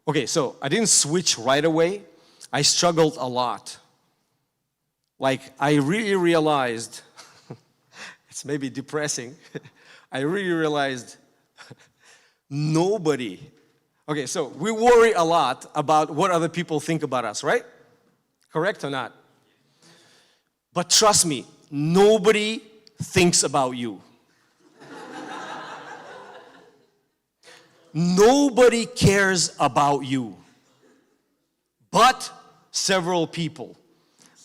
Okay, so I didn't switch right away. I struggled a lot. Like, I really realized, it's maybe depressing, I really realized nobody, okay, so we worry a lot about what other people think about us, right? Correct or not? But trust me, nobody thinks about you. Nobody cares about you, but several people.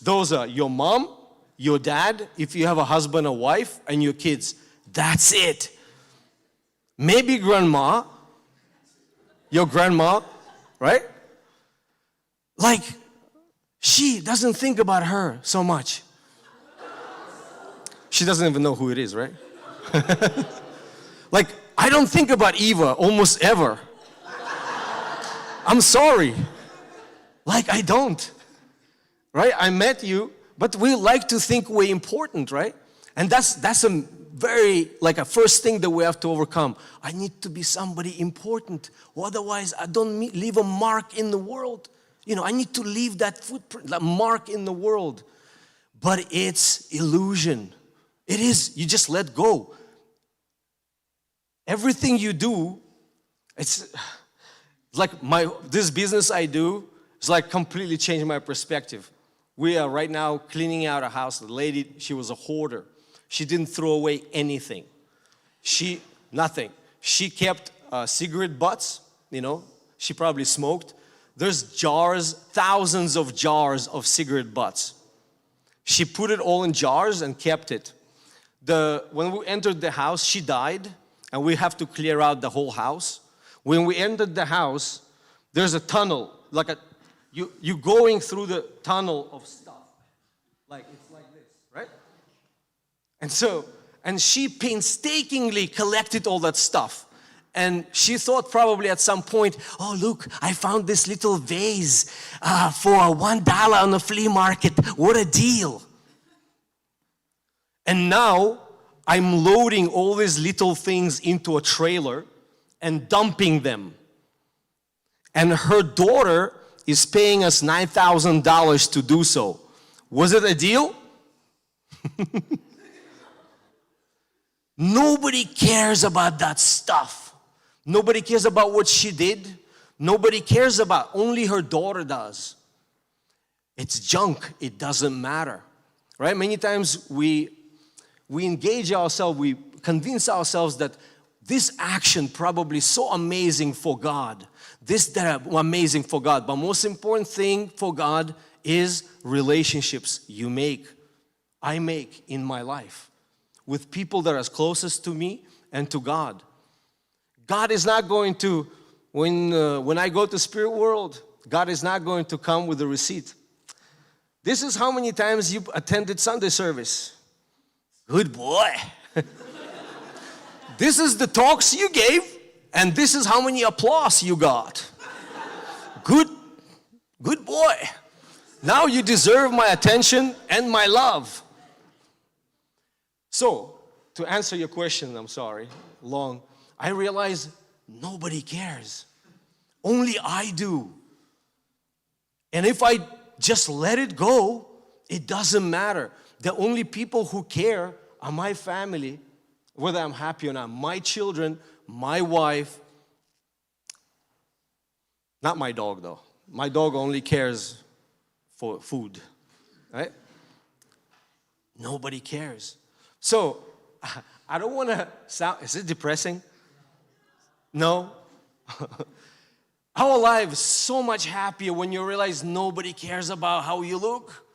Those are your mom, your dad, if you have a husband or wife, and your kids. That's it. Maybe grandma, your grandma, right? Like, she doesn't think about her so much. She doesn't even know who it is, right? Like, I don't think about Eva almost ever. I'm sorry. Like, I don't. Right? I met you, but we like to think we're important, right? And that's a very, like a first thing that we have to overcome. I need to be somebody important, or otherwise I don't leave a mark in the world. You know, I need to leave that footprint, that mark in the world. But it's illusion. It is, you just let go. Everything you do, it's like this business I do, it's like completely changed my perspective. We are right now cleaning out a house. The lady, she was a hoarder. She didn't throw away anything. Nothing. She kept cigarette butts, you know, she probably smoked. There's jars, thousands of jars of cigarette butts. She put it all in jars and kept it. When we entered the house, she died, and we have to clear out the whole house. When we entered the house, there's a tunnel, like you going through the tunnel of stuff. Like, it's like this, right? And she painstakingly collected all that stuff. And she thought probably at some point, oh, look, I found this little vase for $1 on the flea market. What a deal. And now I'm loading all these little things into a trailer and dumping them. And her daughter is paying us $9,000 to do so. Was it a deal? Nobody cares about that stuff. Nobody cares about what she did. Nobody cares about, only her daughter does. It's junk, it doesn't matter. Right? Many times we engage ourselves, we convince ourselves that this action probably so amazing for God. That amazing for God. But most important thing for God is relationships you make, I make in my life with people that are closest to me and to God. God is not going to, when I go to spirit world, God is not going to come with a receipt. This is how many times you attended Sunday service. Good boy. This is the talks you gave, and this is how many applause you got. Good boy. Now you deserve my attention and my love. So, to answer your question, I'm sorry, long, I realize nobody cares. Only I do. And if I just let it go, it doesn't matter. The only people who care are my family, whether I'm happy or not. My children, my wife. Not my dog though. My dog only cares for food, right? Nobody cares. So, I don't want to sound, is it depressing? No? Our life is so much happier when you realize nobody cares about how you look.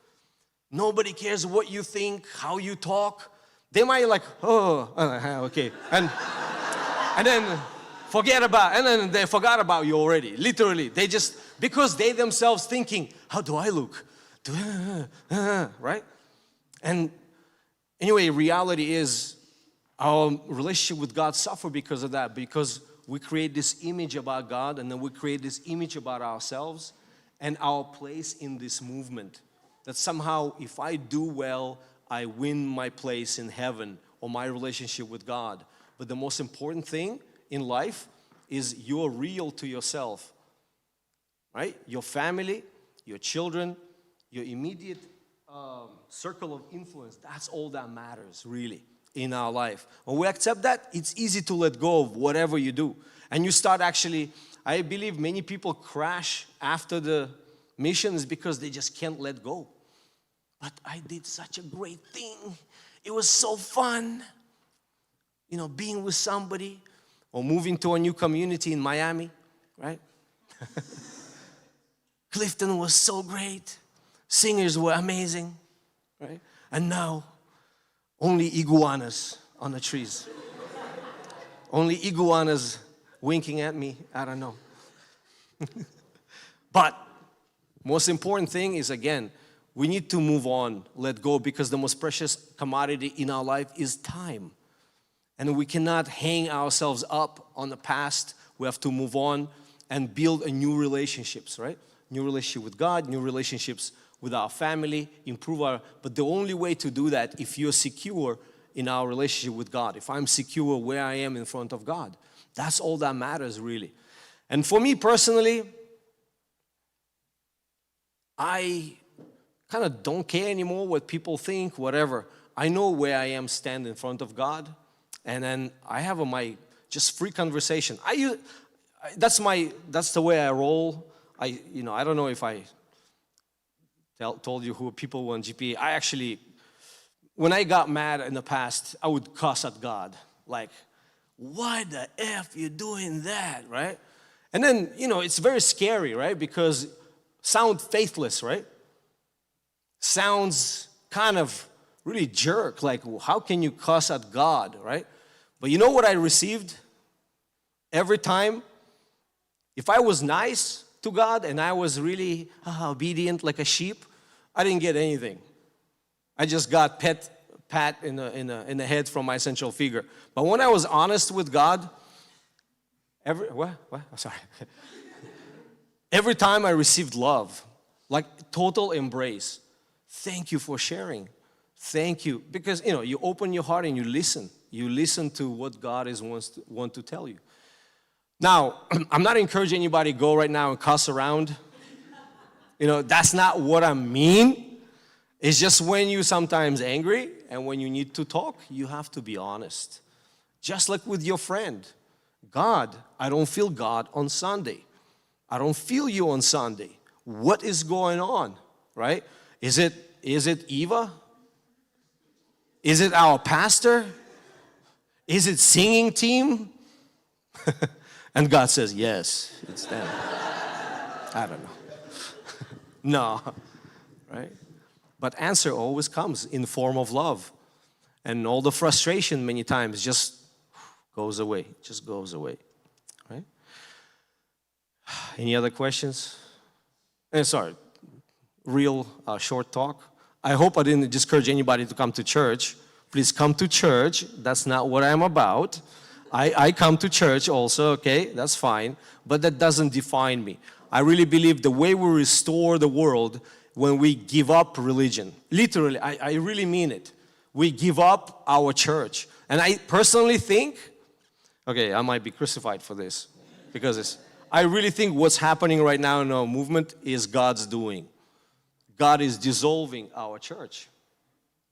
Nobody cares what you think, how you talk. They might like, oh, okay. And then and then they forgot about you already. Literally, they just, because they themselves thinking, how do I look? Right? And anyway, reality is our relationship with God suffer because of that, because we create this image about God, and then we create this image about ourselves and our place in this movement. That somehow if I do well, I win my place in heaven or my relationship with God. But the most important thing in life is you're real to yourself, right? Your family, your children, your immediate circle of influence, that's all that matters really in our life. When we accept that, it's easy to let go of whatever you do. And you start actually, I believe many people crash after the missions because they just can't let go. But I did such a great thing. It was so fun. You know, being with somebody or moving to a new community in Miami, right? Clifton was so great. Singers were amazing, right? And now, only iguanas on the trees. Only iguanas winking at me, I don't know. But most important thing is, again, we need to move on, let go, because the most precious commodity in our life is time. And we cannot hang ourselves up on the past. We have to move on and build a new relationships, right? New relationship with God, new relationships with our family, but the only way to do that, if you're secure in our relationship with God, if I'm secure where I am in front of God, that's all that matters really. And for me personally, I kind of don't care anymore what people think, whatever. I know where I am stand in front of God, and then I have my just free conversation. That's the way I roll. I don't know if I told you who people were on GPA. I actually, when I got mad in the past, I would cuss at God. Like, why the F you doing that, right? And then, it's very scary, right? Because sound faithless, right? Sounds kind of really jerk. Like, how can you cuss at God, right? But you know what I received? Every time, if I was nice to God and I was really obedient like a sheep, I didn't get anything. I just got pat in the head from my central figure. But when I was honest with God, every time I received love, like total embrace. Thank you for sharing. Thank you. Because, you open your heart and you listen. You listen to what God wants to tell you. Now, I'm not encouraging anybody to go right now and cuss around. That's not what I mean. It's just when you're sometimes angry and when you need to talk, you have to be honest. Just like with your friend. God, I don't feel God on Sunday. I don't feel you on Sunday. What is going on, right? Is it Eva? Is it our pastor? Is it singing team? And God says, yes, it's them. I don't know. No, right? But answer always comes in form of love. And all the frustration many times just goes away, right? Any other questions? Sorry, real short talk. I hope I didn't discourage anybody to come to church. Please come to church. That's not what I'm about. I come to church also, okay? That's fine. But that doesn't define me. I really believe the way we restore the world when we give up religion. Literally, I really mean it. We give up our church. And I personally think, okay, I might be crucified for this, because I really think what's happening right now in our movement is God's doing. God is dissolving our church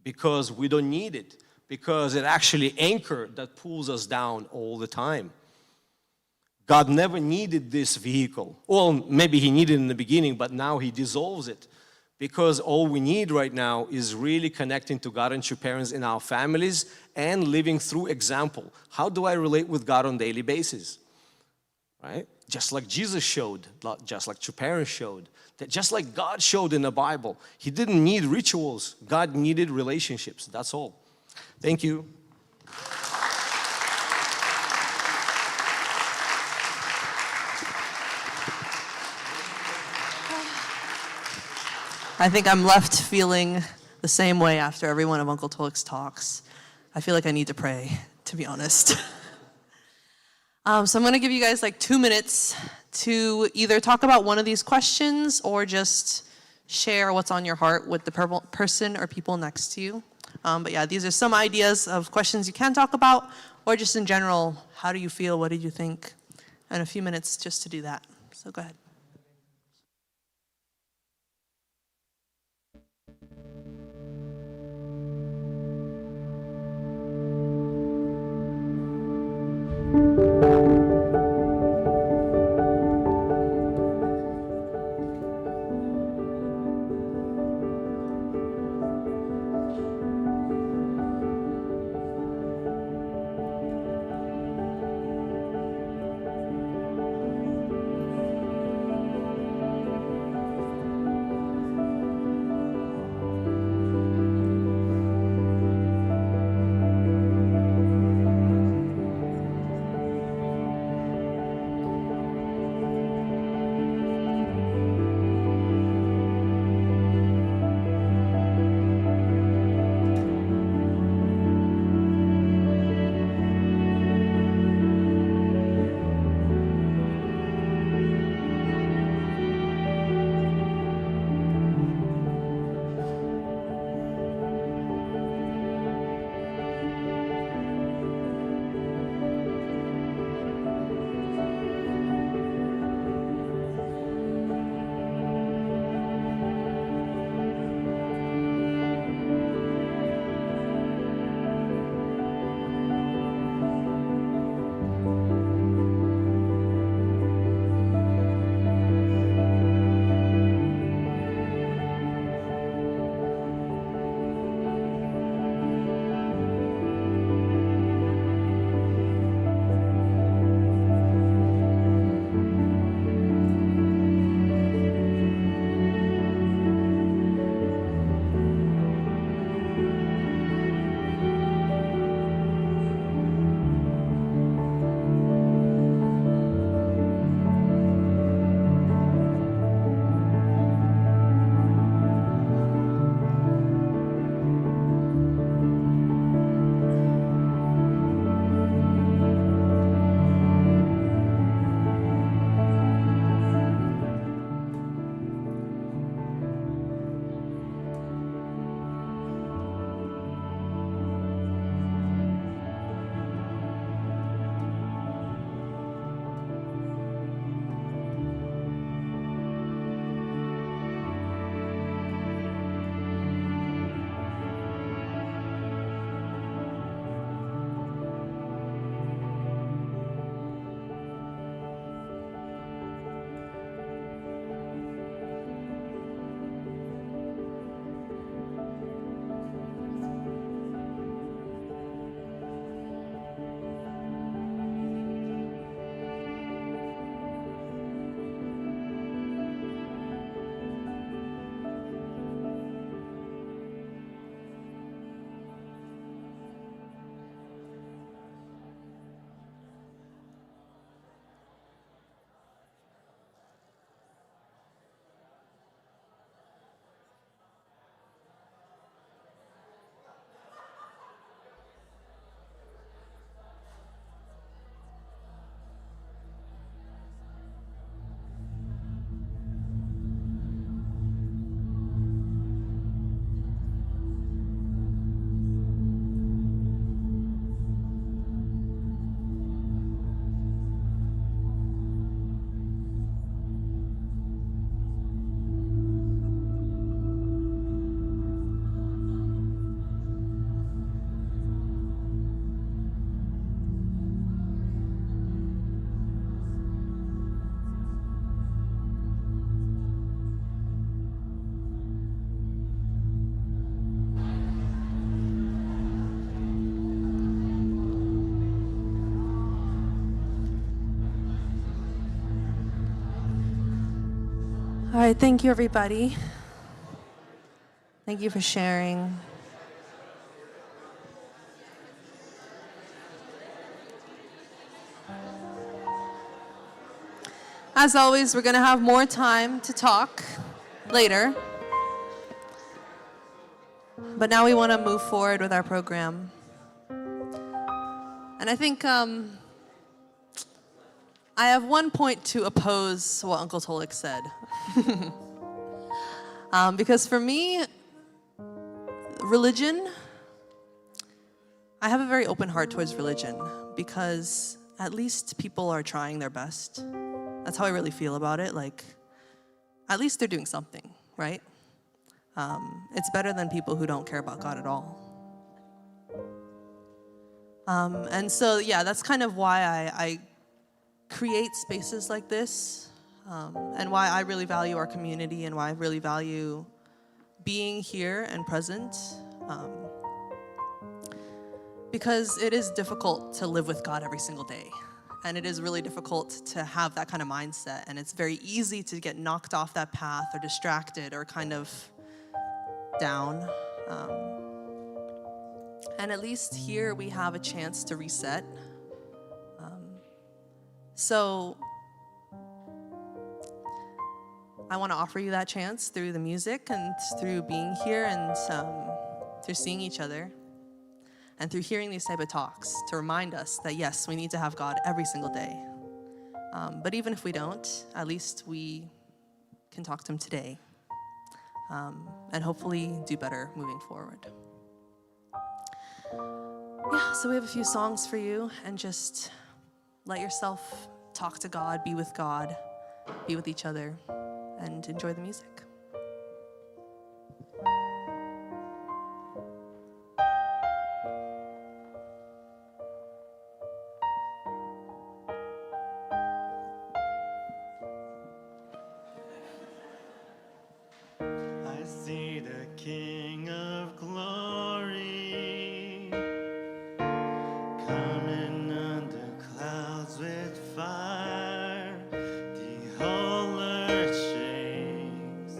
because we don't need it, because it actually anchor that pulls us down all the time. God never needed this vehicle. Well, maybe he needed it in the beginning, but now he dissolves it, because all we need right now is really connecting to God and true parents in our families and living through example. How do I relate with God on a daily basis? right? Just like Jesus showed, just like your parents showed, that just like God showed in the Bible, He didn't need rituals. God needed relationships. That's all. Thank you. I think I'm left feeling the same way after every one of Uncle Tolik's talks. I feel like I need to pray, to be honest. So I'm going to give you guys like 2 minutes to either talk about one of these questions or just share what's on your heart with the person or people next to you. But yeah, these are some ideas of questions you can talk about, or just in general, how do you feel, what did you think? And a few minutes just to do that. So go ahead. All right, thank you, everybody. Thank you for sharing. As always, we're going to have more time to talk later. But now we want to move forward with our program. And I think I have one point to oppose what Uncle Tolik said. Because for me, religion, I have a very open heart towards religion because at least people are trying their best. That's how I really feel about it. Like, at least they're doing something, right? It's better than people who don't care about God at all. And so, yeah, that's kind of why I create spaces like this, and why I really value our community and why I really value being here and present. Because it is difficult to live with God every single day. And it is really difficult to have that kind of mindset. And it's very easy to get knocked off that path or distracted or kind of down. And at least here we have a chance to reset. So I want to offer you that chance through the music and through being here and through seeing each other. And through hearing these type of talks to remind us that yes, we need to have God every single day. But even if we don't, at least we can talk to him today. And hopefully do better moving forward. Yeah, so we have a few songs for you, and just let yourself talk to God, be with God, be with each other, and enjoy the music. I see the King of Glory coming under clouds with fire. The whole earth shakes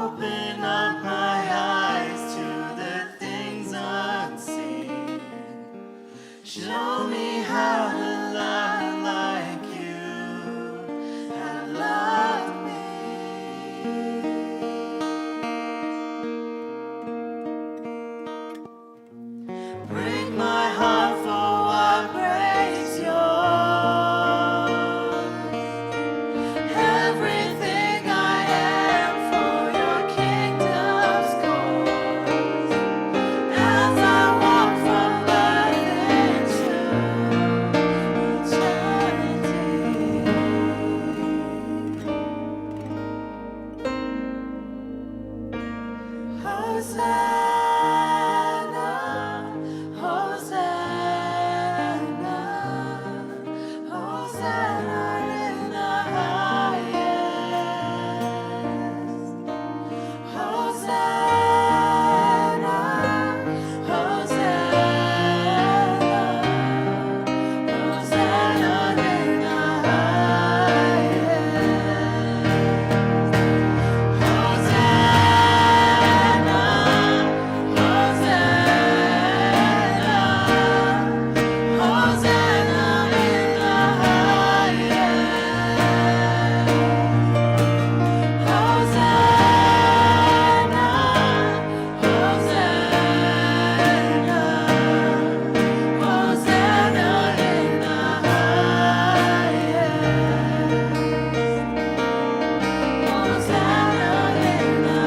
Open up my eyes to the things unseen. Show me how to love like you have loved me. Break my heart for what breaks yours. Everything I am for your kingdom's cause. As I walk from birth into eternity. Hosanna, Hosanna, Hosanna in the highest. Hosanna, Hosanna, Hosanna in the highest. Hosanna, Hosanna, Hosanna in the highest. Hosanna, Hosanna, Hosanna in the highest. Hosanna in the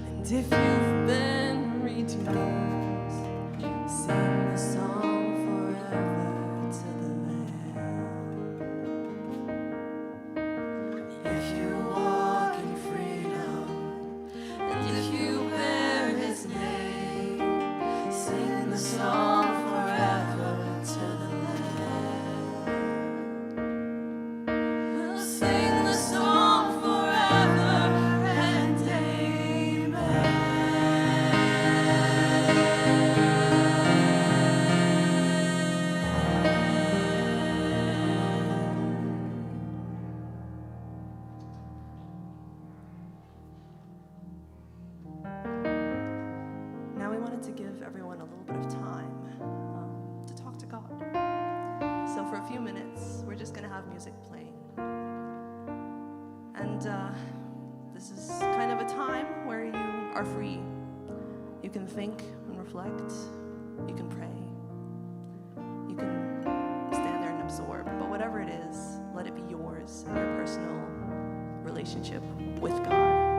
and if you've been redeemed, sing the song forever to the Lamb. If you walk in freedom, and if you bear His name, sing the song forever to the Lamb. Sing the song forever and Now we wanted to give everyone a little bit of time to talk to God. So for a few minutes, we're just going to have music playing. And this is kind of a time where you are free. You can think and reflect. You can pray. You can stand there and absorb. But whatever it is, let it be yours and your personal relationship with God.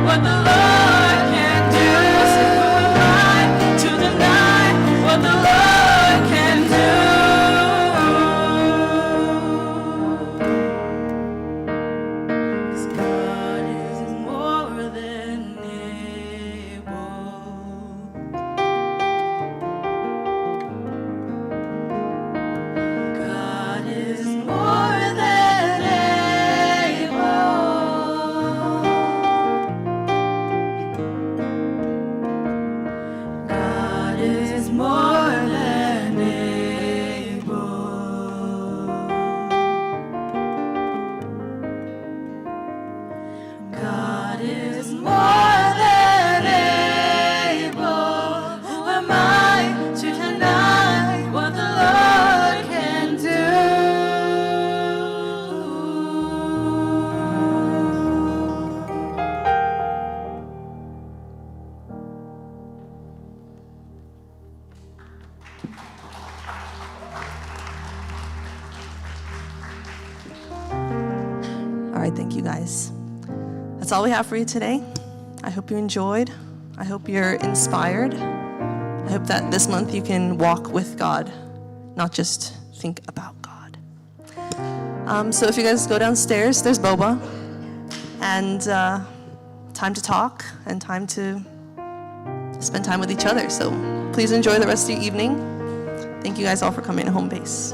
what the Lord can do? So who am I to deny what the Lord can do? 'Cause God is more than able. God is more than able. God is more than able. God is more than able. Who am I to deny what the Lord can do? All right, thank you guys. That's all we have for you today. I hope you enjoyed. I hope you're inspired. I hope that this month you can walk with God, not just think about God. So if you guys go downstairs, there's boba and time to talk and time to spend time with each other. So please enjoy the rest of your evening. Thank you guys all for coming to Home Base.